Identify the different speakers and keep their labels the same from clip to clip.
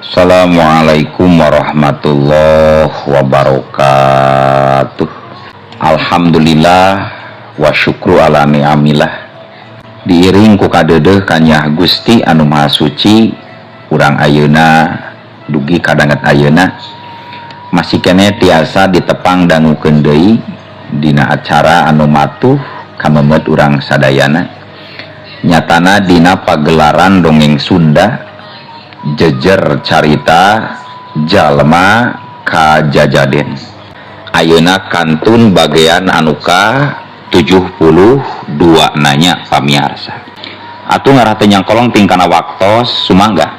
Speaker 1: Assalamualaikum warahmatullahi wabarakatuh. Alhamdulillah wa syukru ala ni'amillah. Diiring ku kadedeh kanyah Gusti anu Maha Suci, urang ayeuna dugi kadanget ayeuna masih kene tiasa ditepang dangukeun deui dina acara anu matuh kamemet urang sadayana. Nyatana dina pagelaran dongeng Sunda jejer carita jalma kajajaden. Ayeuna kantun bagian anuka 72 nanya pamiarsa. Atuh ngarah teu nyangkolong tingkana waktos sumangga.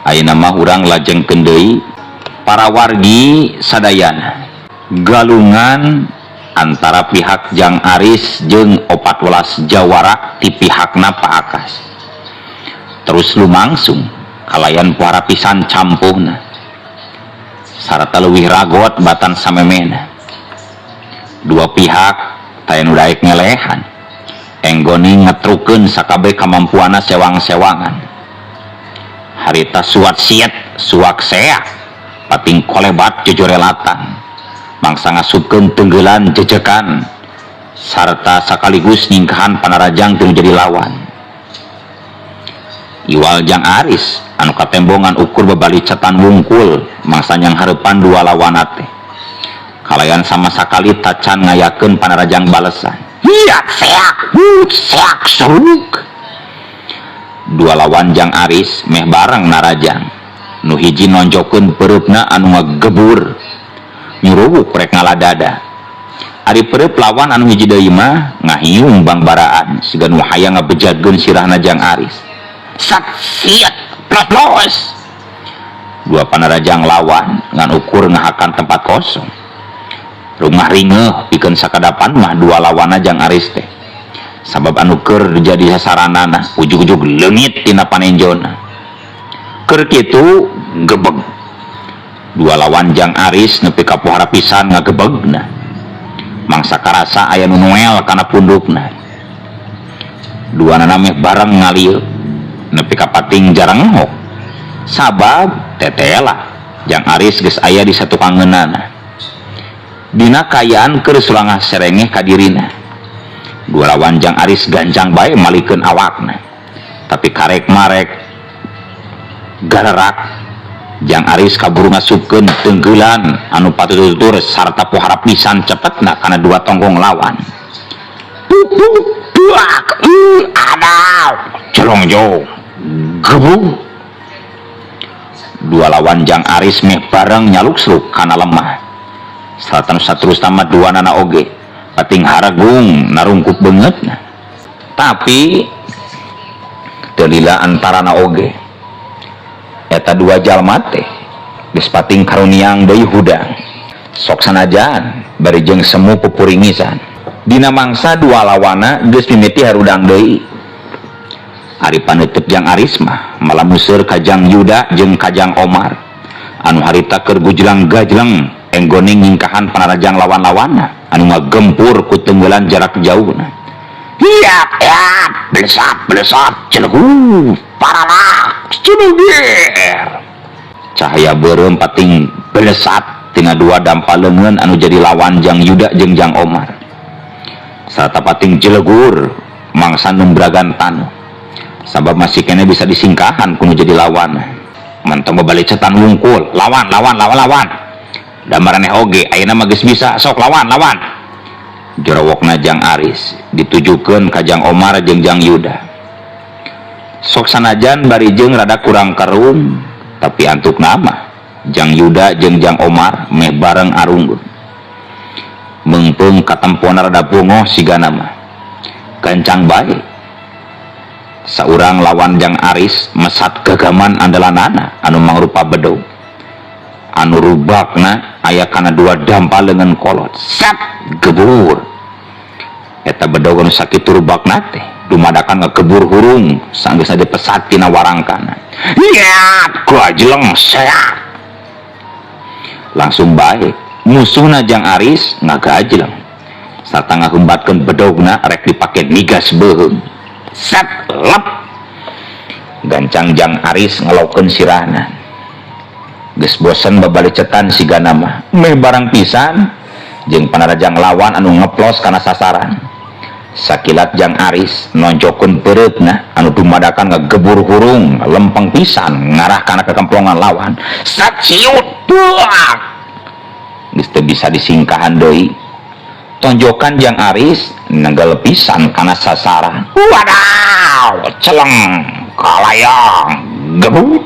Speaker 1: Ayeuna mah urang lajengkeun deui para wargi sadayana. Galungan antara pihak Jang Aris jeung 14 jawara ti pihakna Pak Akas. Terus lumangsung kalayan puara pisan campuhna sarata leuwih ragot batan samemena. Dua pihak tayan daek ngelehan enggoni ngetrukeun sakabeh kamampuana sewang-sewangan. Harita suat siet suak seak pating kolebat jejorelatan mangsa ngasupkeun tenggeulan jejekan sarta sakaligus nyingkahan panarajang teu jadi lawan. Iwal Jang Aris anu katembongan ukur bebalicatan wungkul mangsa nyang hareupan dua lawanna teh kalayan sama sakali tacan ngayakeun panarajang balesan. Hiak seak suruk. Dua lawan Jang Aris meh bareng narajang. Nu hiji nonjokeun pereupna anu ngagebur nyuruwuk rek ngaladada. Ari pereup lawan anu hiji deui mah ngahiung bangbaraan siga nu hayang ngabejadkeun sirahna Jang Aris. Saksiat plos. Dua panarajang lawan ngan ukur ngahakan tempat kosong. Rumah ringeh pikeun sakadapan mah dua lawanna Jang Aris teh. Sabab anu keur jadi sasaranana ujug-ujug leungit tina panenjona. Keur kitu gebeg. Dua lawan Jang Aris nepi ka pohara pisan ngagebegna. Mangsa karasa aya nu noel kana pundukna. Duanana meh bareng ngalieu nepi ka pating jarang ngehok. Sabab tetela Jang Aris geus aya di satu kangeunana. Dina kayaan keur sulangah serengeh ka dirina. Dua lawan Jang Aris ganjang bae malikeun awakna. Tapi karek marek garerak Jang Aris kaburu ngasupkeun tenggeulan anu patutur sarta pohara pisan cepetna kana dua tonggong lawan. Duak adaw celongjo gebung. Dua lawan Jang Aris meh bareng nyaluk-sluk kana lemah. Salatan saterus tamat dua nana oge pating haragung narungkuk beungeutna. Tapi teu lila antarana oge eta dua jalma teh geus pating karuniang deui hudang. Sok sanajan bari jeung semu pupuringisan dina mangsa dua lawanna geus mimiti harudang deui. Ari panutup Jang Aris mah malah museur ka Jang Yuda jeung ka Jang Omar anu harita keur gujlang-gajleng enggone ngingkahan panarajang lawan-lawanna anu ngagempur ku tenggeulan jarak jauhna. Hiap blesat celegu paralah celuger. Cahaya beureum pating blesat tina dua dampaleungeun anu jadi lawan Jang Yuda jeung Jang Omar. Sarta pating jelegur mangsa numbragan taneuh. Sabab masih kene bisa disingkahan kuno jadi lawan. Mantong bebalicatan wungkul lawan damaraneh oge ayeuna mah geus bisa sok lawan jorowokna Jang Aris ditujukeun ka Jang Omar jeung Jang Yuda. Sok sanajan bari jeung rada kurang karum tapi antuk nama Jang Yuda jeung Jang Omar meh bareng arunggun meungpeung katempuana rada pungoh sigana mah gancang bae. Saurang lawan Jang Aris mesat gagaman andalanana anu mangrupa bedog anu rubakna aya kana dua dampaleungeun kolot sat gebur. Eta bedog anu sakitu rubakna teh dumadakan ngakebur hurung sanggeusna dipesat tina warangkana. Yak gajleng seak. Langsung bae musuhna Jang Aris ngagajleng sarta ngahumbatkeun bedogna rek dipake migas beuheung. Set lep gancang Jang Aris ngelaukeun sirahna geus bosen babalecetan siga nama meh barang pisan jeung panarajang lawan anu ngeplos kana sasaran. Sakilat Jang Aris nonjokeun pereutna anu dumadakan ngagebur hurung lempeng pisan ngarah kana kekemplongan lawan. Saciut buak geus teu bisa disingkahan deui. Tonjokan Jang Aris nenggel pisan kana sasaran. Wadaw, celeng kalayang gebut.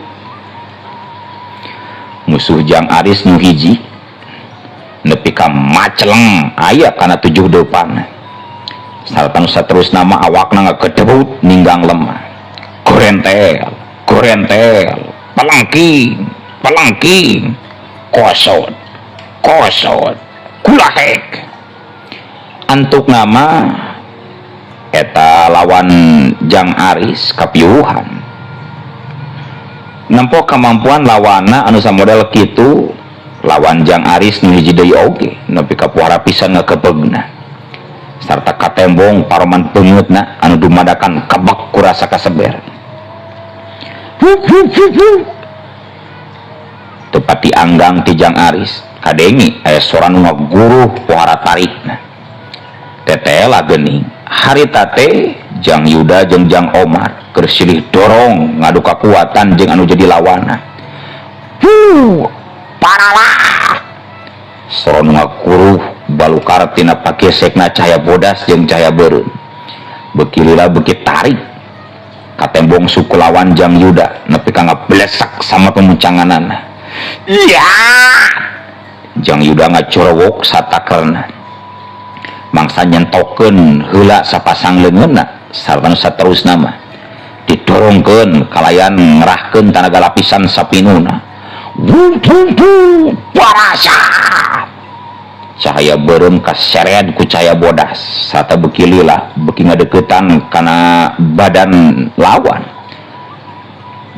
Speaker 1: Musuh Jang Aris nu hiji nepi ka maceleng aya kana 7 depan. Sarta nu saterusna mah awakna ngakedebut ninggang lemah. Gorentel, palangking, kosot, kulahek. Antuk nama eta lawan Jang Aris kapiuhan. Nempo kemampuan lawanna anu samodel kitu lawan Jang Aris nu hiji deui oge nepi ka puara pisan ngakebegna. Sarta katembong paroman peungeutna anu dumadakan kebek ku rasa kaseber. Tepati anggang ti Jang Aris kadengi aya sora nu ngaguruh pohara tarikna. Tetela geuning harita teh Jang Yuda jeung Jang Omar keur silih dorong ngadu kakuatan jeung anu jadi lawanna. Paralah sora nu ngaguruh balukar tina pakesekna cahaya bodas jeung cahaya beureum. Beuki lila beuki tarik katembong suku lawan Jang Yuda nepi ka ngablesak sama pemuncanganana. Iya, Jang Yuda ngacurowok satakerna mangsa nyentokeun heula sapasang leungeunna sarta saterusna mah didorongkeun kalayan ngerahkeun tanaga lapisan sapinuna. Parasa cahaya beureum kaseread ku cahaya bodas sarta beuki lila beuki ngadeuketan kana badan lawan.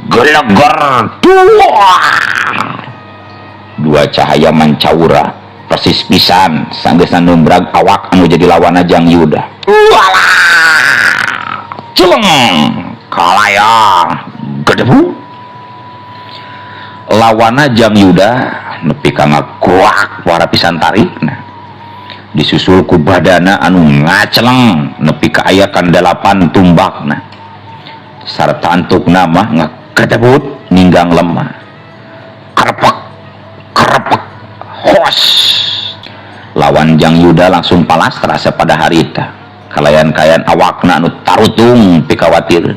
Speaker 1: Geleger dua cahaya mancaura persis pisan sanggeusna numbrag awak anu jadi lawanna Jang Yuda. Walah celeng kalayang gedebu. Lawanna Jang Yuda nepi ka ngagoak wara pisan tarikna disusul ku badana anu ngaceleng nepi ka aya kandalapan tumbakna sarta antukna mah ngagedebut ninggang lemah. Krepek hos lawan Jang Yuda langsung palastra sapada harita kalayan-kayan awakna anu tarutung pikawatir.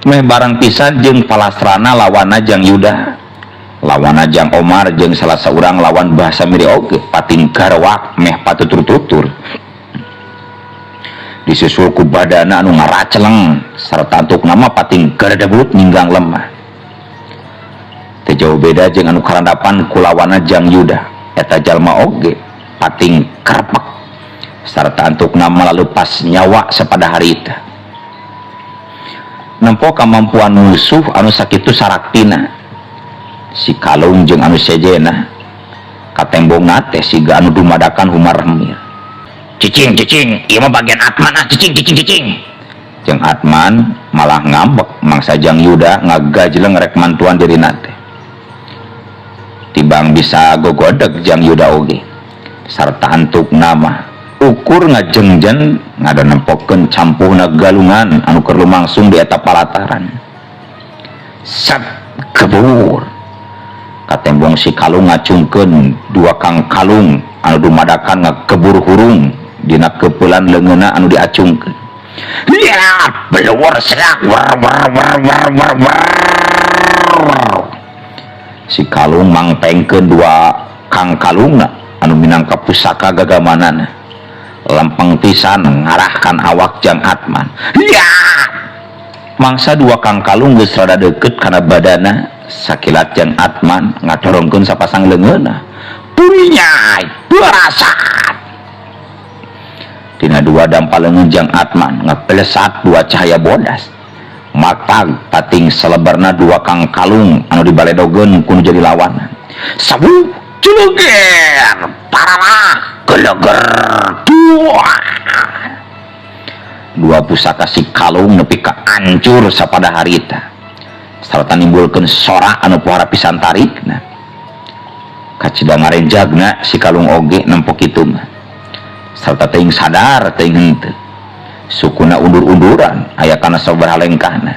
Speaker 1: Meh barang pisan jeung palastrana lawanna Jang Yuda lawanna Jang Omar jeung salah seorang lawan bahasa miri oge pating garwak meh patutur-tutur disusul ku badana anu ngaraceleng sarta antuk nama pating garedebut ninggang lemah. Teu jauh beda jeung anu karandapan ku lawanna Jang Yuda eta jalma oge pating krepek sarta antuk nama lalu pas nyawa sapada harita. Nempo kemampuan musuh anu sakitu saraktina si Kalung jeung anu sejena katembongna teh siga anu dumadakan humar remir. Cicing ieu mah bagian Atman cicing jeung Atman malah ngambek mangsa Jang Yuda ngagajleng rek mantuan dirina teh tibang bisa gogodeg Jang Yuda oge sarta antuk nama ukur ngajengjen ngada nempokeun campuhna galungan anu keur lumangsung di eta palataran. Sat gebur katembong si Kalung ngacungkeun dua kang kalung anu dumadakan ngagebur hurung dina keupelan leungeunna anu diacungkeun. Ya belewor serak si Kalung mangpengkeun dua kang kalungna anu minangka pusaka gagamanana lempeng pisan ngarahkan awak Jang Atman. Ya mangsa dua kang kalung geus rada deukeut kana badana sakilat Jang Atman ngadorongkeun sapasang leungeunna. Purinyai berasat tina dua dampal leungeun Jang Atman ngapelesat dua cahaya bodas matag pating selebarna dua kang kalung anu dibaledogeun ku nu jadi lawanna. Sabu culuger paralah geleger dua pusaka si Kalung nepi ka ancur sapada harita sarta nimbulkeun sorak anu pohara pisan tarikna. Kacida ngarenjagna si Kalung oge nempok kitu mah. Sarta teuing sadar teuing henteu. Sukuna undur-unduran aya kana sabaraha lengkahna.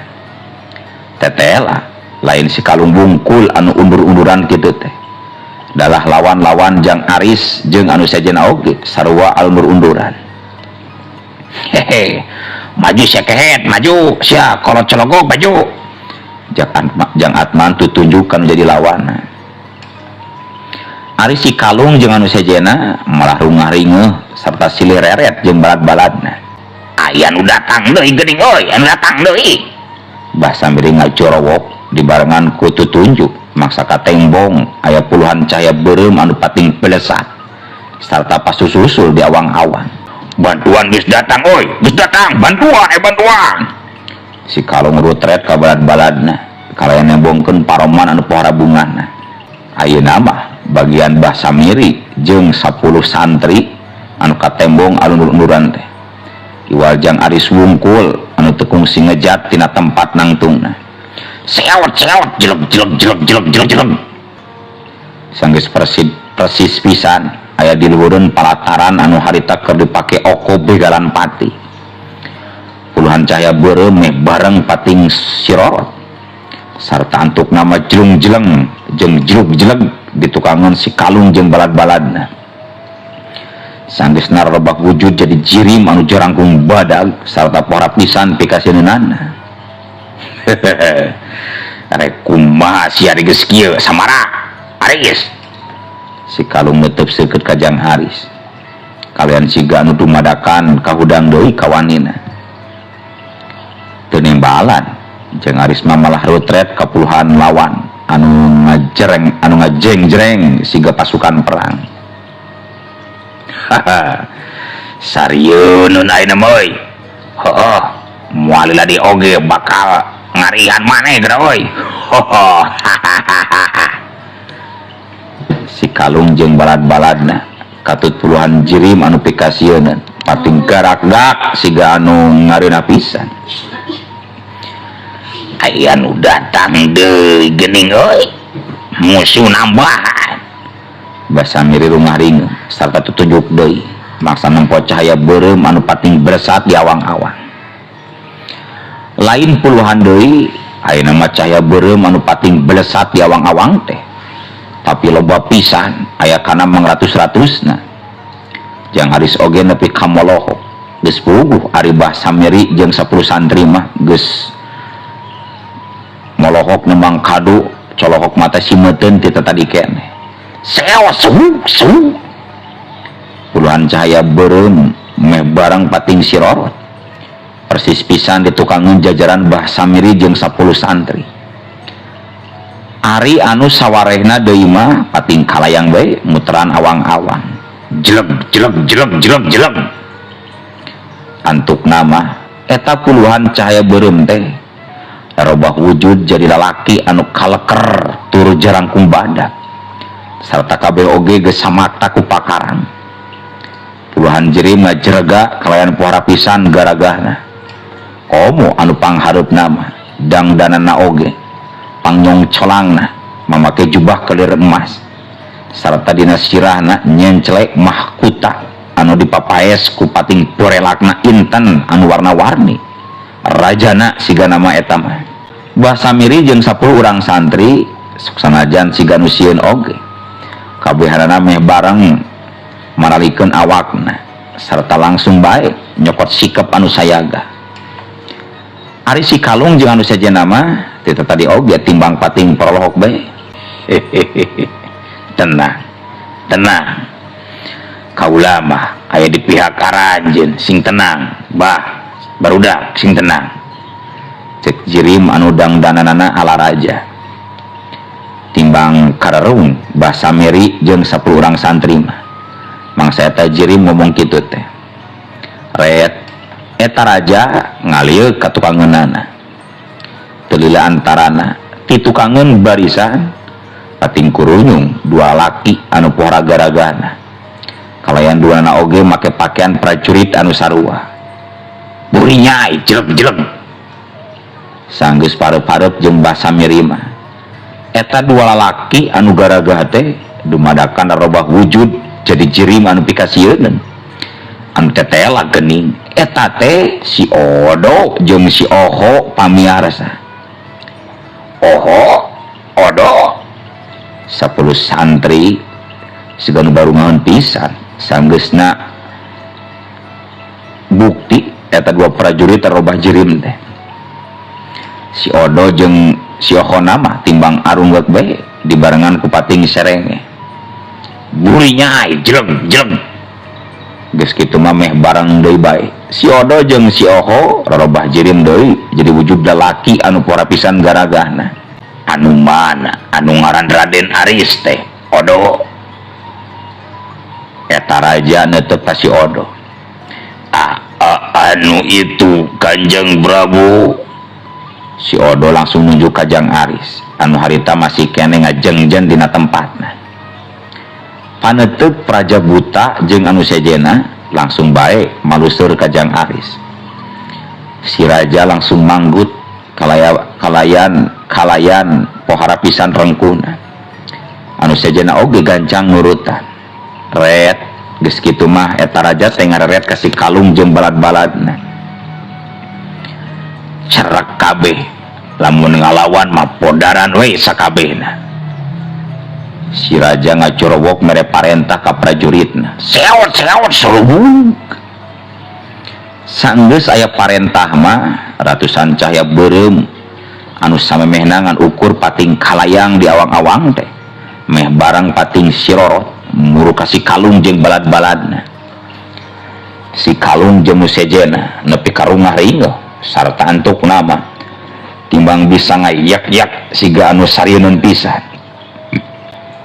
Speaker 1: Tetela lain si Kalung bungkul anu undur-unduran kitu teh. Dalah lawan-lawan Jang Aris jeung anu sejenna oge sarua undur-unduran. Hehe, maju sia kehet, maju sia kolot cologog maju. Jang Atman tutunjukkan jadi lawan. Ari si Kalung jeung anu sejenna malah rungah-ringeuh sarta silih reret jeung balad-baladna. Aya nu datang deui geuning euy, anu datang deui. Basa miri ngajorowok dibarengan ku tutunjuk maksa ka tembong aya puluhan cahaya beureum anu pating pelesat sarta pasusul di awang-awang. Bantuan geus datang euy, geus datang, bantuan bantuan. Si Kalung rutret ka balad-baladna kalayan nembongkeun paroman anu pohara bungana. Ayeuna mah bagian Mbah Samiri jeung 10 santri anu katembong alun-alun teh iwal Jang Aris wungkul anu teu kungsi ngejat tina tempat nangtungna. Seot jelek sanggeus persis pisan aya di luhureun palataran anu harita keur dipake oko begalan pati. Puluhan cahaya beureum meh bareng pating sirorot sarta antuk nama jelung-jeleng jeung jelug-jeleg ditukangan si Kalung jeung balad-baladna. Sanggeusna robak wujud jadi jirim anu jarangkung badag sarta pohara pisan pikasieunana. Arek kumaha sia geus kieu samara Aris. Si Kalung neuteuf seukeut ka Jang Aris. Kalian siga anu dumadakan kahudang deui kawanina. Teu nimbalan Jang Aris mah malah rutret ka puluhan lawan anu ngajeng-jreng siga pasukan perang. Haha, sarieun nu ayeuna mah euy. Heuh, moal ladi oge bakal ngarihan maneh geura euy. Hoho. Si Kalung jeung balad-baladna katut puluhan jirim anu pikasieun pating garak-dak siga anu ngarina pisan. Aya nu datang deui geuning euy. Musuh nambahan. Basa miri rungah-ringeuh sarta tutunjuk deui maksa nempo cahaya beureum anu pating beresat di awang-awang. Lain puluhan deui ayeuna mah cahaya beureum anu pating belesat di awang-awang teh. Tapi loba pisan aya kana mangratus-ratusna. Jang Aris oge nepi ka Molohok geus puguh ari Mbah Samiri jeung 10 santri mah geus Molohok nembang kadu colohok mata simeuteun ti tadi keneh. Seos su. Puluhan cahaya beureum meh bareng pating sirorot. Persis pisan ditukangeun jajaran Mbah Samiri jeung 10 santri. Ari anu sawarehna deui mah pating kalayang bae muteran awang-awang. Jeleg. Antuk nama eta puluhan cahaya beureum teh robah wujud jadi lalaki anu kaleker tur jarangkung badak sarta kabeh oge geus samata ku pakarang. Puluhan jirim ngajrega kalayan pohara pisan garagahna. Komo anu pangharupna mah dangdanana oge pangyong colangna mamake jubah kelir emas sarta dina sirahna nyencelek mahkuta anu dipapaes ku pating porelakna inten anu warna-warni. Rajana siga nama eta mah Mbah Samiri jeung 10 urang santri sanajan siga nu sieun oge kabehanana meh bareng maralikeun awakna sarta langsung bae nyokot sikep anu sayaga. Ari si Kalung jeung anu sejenna mah teu tadi oge timbang pating parolohok bae. Tenang kaula mah aya di pihak aranjeun sing tenang bah barudak sing tenang cek jirim anu dangdananana ala raja timbang karerung Mbah Samiri jeung 10 urang santri mah mangsa eta jirim ngomong kitu teh ret eta raja ngalieu ka tukangeunana teu lila antarana ti tukangeun barisan pating kurunyung 2 laki anu pohara garagana kalayan duana oge make pakaian prajurit anu sarua. Buri nyai jelek sanggeus parep-parep jeung basa mirima eta dua lalaki anu garaga teh dumadakan robah wujud jadi jirim anu pikasieun anu tetela geuning eta teh si Odo jeung si Oho pamiarsa. Oho Odo 10 santri siganu baru ngaon pisan sanggeusna bukti eta dua prajurit robah jirim teh. Si Odo jeung si Oho nama timbang arunggek bae dibarengan ku pating serenge gurinya ai jeleng geus kitu mah meh bareng deui bae si Odo jeung si Oho robah jirim deui jadi wujud lalaki anu pora pisan garagahna. Anu mana anu ngaran Raden Aris teh Odo eta raja netep ka si Odo. Anu itu Kanjeng Prabu. Si Odo langsung nunjuk ka Jang Aris anu harita masih kene ngajengjen dina tempatna. Paneuteuk praja buta jeung anu sejena langsung bae maluseur ka Jang Aris. Si raja langsung manggut kalayan pohara pisan rengkuna anu sejena oge gancang nurutan ret geus kitu mah eta raja teh ngareret ka si Kalung jeung balad-baladna cerak kabeh lamun ngalawan mah podaran we sakabehna. Si raja ngacurowok mere parentah ka prajuritna seot serubung sanggeus aya parentah mah ratusan cahaya beureum anu samemehna ngan ukur pating kalayang di awang-awang teh meh barang pating sirorot muru ka si Kalung jeung balad-baladna. Si Kalung jeung sejena nepi ka rungah ringeuh sarta antuk nama timbang bisa ngayak-yak siga anu sarieun pisan.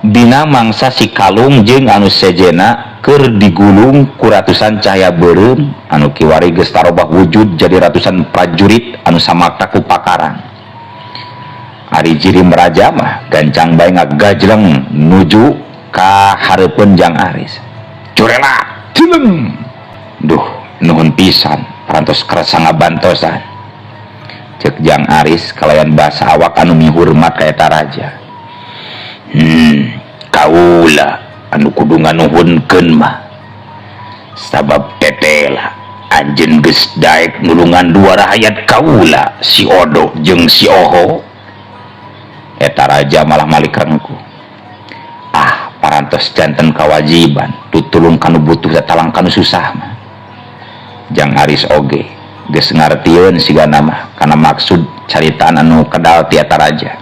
Speaker 1: Dina mangsa si Kalung jeung anu sejena keur digulung ku ratusan cahaya beureum anu kiwari geus tarobah wujud jadi ratusan prajurit anu samakta ku pakarang. Ari jirim raja mah gancang bae ngagajleng nuju ka hareupeun Jang Aris. Curela tileng. Duh, nuhun pisan parantos kerasa ngabantosan. Cek Jang Aris kalayan basa awak anu mihormat ka eta raja. Kaula anu kudu nganuhunkeun mah sabab tetela anjeun geus daek nulungan dua rakyat kaula si Odo jeung si Oho. Eta raja malah malik rengku. Parantos janten kawajiban tutulung kanu butuh datalang kanu susah mah. Jang Aris oge geus ngartieun sigana mah kana maksud caritaan anu kedal ti eta raja.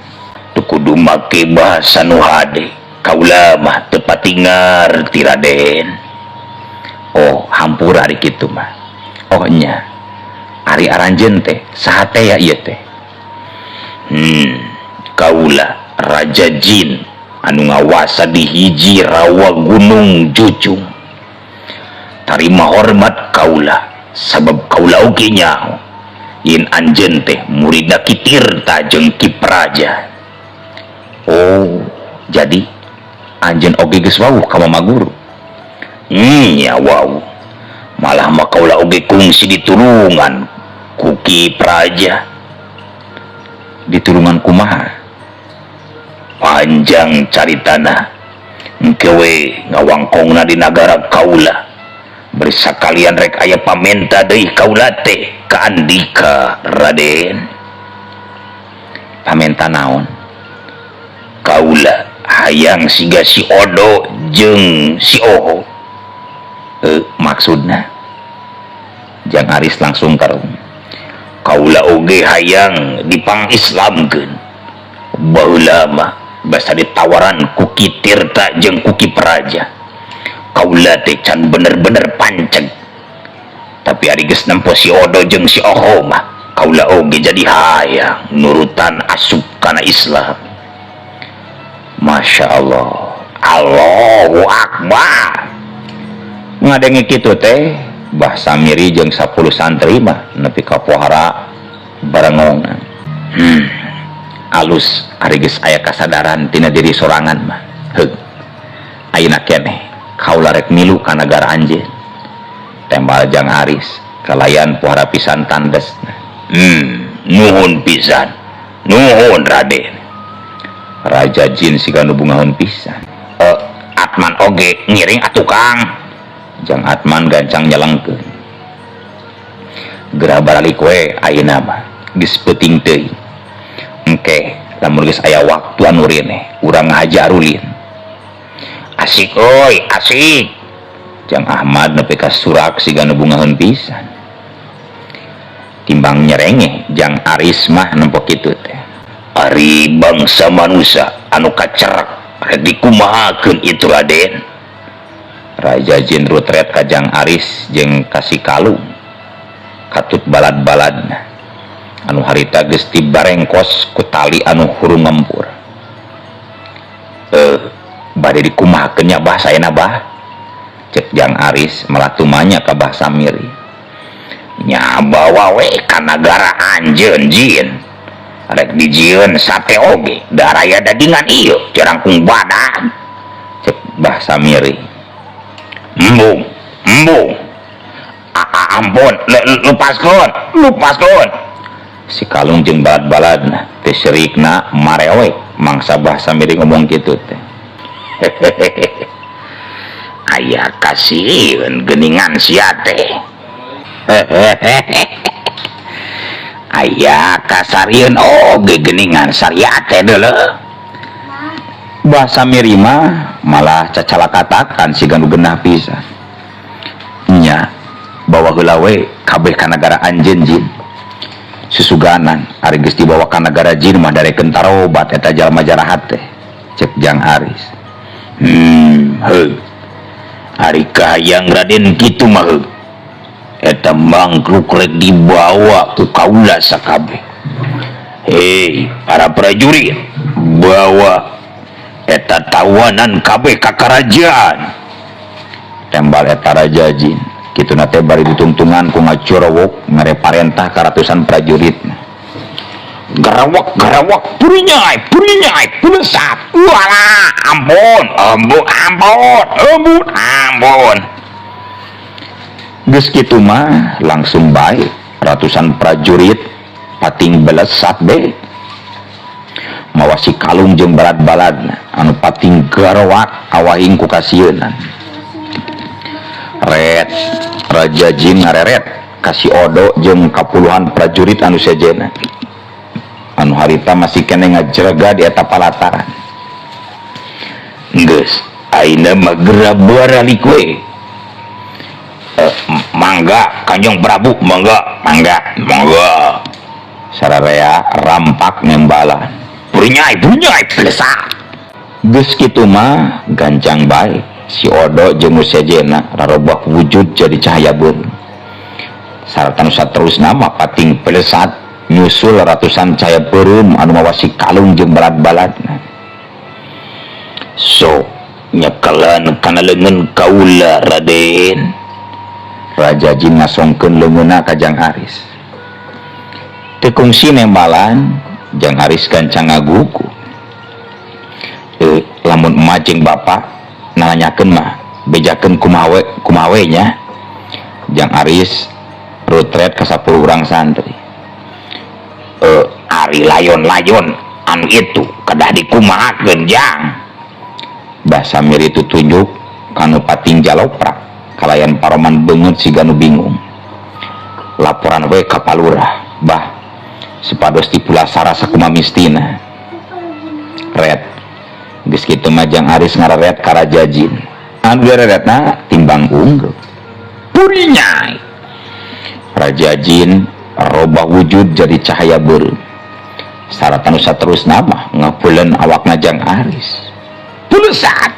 Speaker 1: Teu kudu make basa nu hade kaula mah teu pati ngarti Raden. Oh hampura ari kitu mah. Oh nya ari aranjeun teh saha teh ya ieu teh. Kaula Raja Jin anu ngawasa di hiji rawa Gunung Jucung. Tarima hormat kaula sabab kaula oge nyaho yen anjeun teh muridna Ki Tirta jeung Ki Praja. Oh jadi anjeun oge geus wawuh ka Mama Guru. Nya wawuh malah mah kaula oge kungsi ditulungan ku Ki Praja. Ditulungan kumaha? Panjang caritana engke we ngawangkongna di nagara kaula beri sakalian rek aya pamenta deui kaula teh ka Andika Raden. Pamenta naon? Kaula hayang siga si Odo jeung si Oho. Maksudna Jang Aris langsung karung kaula oge hayang dipang-islamkeun baheula mah basa ditawaran ku Ki Tirta jeung ku Ki Praja kaula teh can bener-bener panceg. Tapi ari geus nempo si Odo jeung si Oho mah kaula oge jadi hayang nurutan asup kana Islam. Masya Allah, Allahu Akbar. Ngadenge kitu teh Bah Samiri jeung 10 santri mah nepi ka pohara barengongan. Alus ari geus aya kasadaran tina diri sorangan mah. Heug. Ayeuna keneh kaula rek milu ka nagara anjeun. Tembal Jang Aris kalayan pohara pisan tandesna. nuhun pisan, nuhun Raden. Raja Jin siga nu bungaheun pisan. Atman oge ngiring atuh Kang. Jang Atman gancang nyalengkeun. Gerah baralik we ayeuna mah geus peuting teuing. Engke lamun geus aya waktu anu rene urang ngahajar ulin. Asik euy, asik. Jang Ahmad nepi ka surak siga nu bungaheun pisan. Timbang nyerenge Jang Aris mah nempo kitu teh. Ari bangsa manusia anu kacerak rek dikumahakeun itu Raden. Raja Jin rutret ka Jang Aris jeung kasih kalung katut balad-baladna anu harita geus dibarengkos ku tali anu hurung ngempur. Bade dikumahakeun nya Bah saena Bah, cek Jang Aris malatumanya ka Bah Samiri. Nya bawa we ka nagara anjeun Jin. Rek dijieun sate oge daraya dagingan ieu cerangkung badan, cek Bah Samiri. Embung ampun lepaskeun si kalung jeung balad-baladna teh serikna marewe mangsa Bah Samiri ngomong kitu teh. Aya kasieun geuningan sia teh. Aya kasarieun oge geuningan saria teh deuleu. Bah Samiri mah malah cacalakatakan siga nu geunah pisan. Nya bawa heula we kabeh ka nagara anjeun Jin. Susuganan ari geus dibawa ka nagara Jin mah darekeun tarobat eta jalma jarahat teh, cek Jang Aris. Heuh. Ari kahayang Raden kitu mah heuh. Eta mangkluk rek dibawa ku kaula sakabeh. Hei, para prajurit, bawa eta tawanan kabeh ka karajaan. Tembal eta Raja Jin. Kitu nate bari ditungtungan ku ngacurowok mere parentah ka ratusan prajurit. Garawak purinyai pelesat. Walah, ampun. Geus kitu mah langsung bae ratusan prajurit pating belesat be. Mawa si kalung jeung balad-baladna anu pating garawak awahing ku kasieunna. Ret Raja Jin ngareret kasih odo jeung kapuluhan prajurit anu sejena anu harita masih kene ngajrega di eta palataran. Geus ayeuna mah gerah baralik we. Mangga Kanjeng Prabu, mangga sararea rampak nembalan. Punyai pelesat. Geus kitu mah gancang bae si odo jeung nu sejena rarobah wujud jadi cahaya beun. Sarta nu saterusna mah pating pelesat nyusul ratusan cahaya beureum anu mawa si kalung jeung balad-baladna. So nyekelan kana leungeun kaula Raden. Raja Jin ngasongkeun leungeunna ka Jang Aris. Teu kungsi nembalan, Jang Aris gancang ngaguku. Lamun emak jeung bapak nanyakeun mah bejakeun kumaha we nya. Jang Aris rutret ka 10 urang santri. Ari layon-layon anu itu kedah dikumahakeun Jang. Bah Samiri itu tunjuk kanu pating jaloprak kalayan paroman beungeut siga nu bingung. Laporan we ka Palurah, Bah, supados dipulasara sakumaha mistina. Red geus kitu mah Jang Aris ngararet ka Raja Jin. Anu direretna timbang unggul. Purinyai. Raja Jin robah wujud jadi cahaya beureum. Sarata nu saterusna mah ngapeuleun awakna Jang Aris. Pelesat.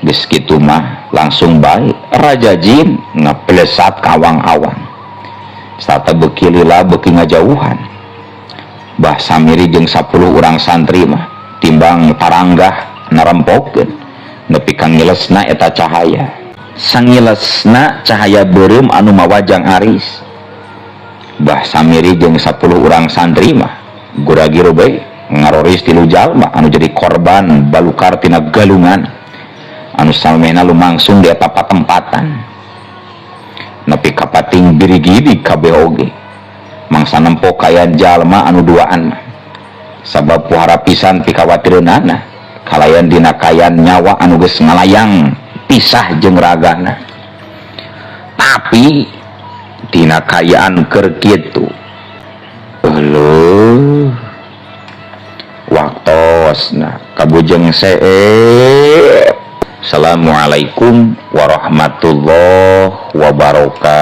Speaker 1: Geus kitu mah langsung bae Raja Jin ngapelesat ka awang-awang. Sarta beuki lila beuki ngajauhan. Bah Samiri jeung 10 urang santri mah timbang taranggah narempokeun nepi ka ngilesna eta cahaya. Sangilesna cahaya beureum anu mawa Jang Aris. Bah Samiri jeung 10 urang santri mah gura-giru bae ngaroris tilu jalma anu jadi korban balukar tina galungan anu samemehna lumangsung di eta patempatan nepi ka pating birigidi kabeh oge. mangsa nempo kaya jalma anu duaan sabab puhara pisan pikawatirna kalayan dina kayan nyawa anu geus ngalayang pisah jeung ragana. Tapi dina kayaan keur kitu eueuh waktosna kabujeng seep. Assalamualaikum warahmatullahi wabarakatuh.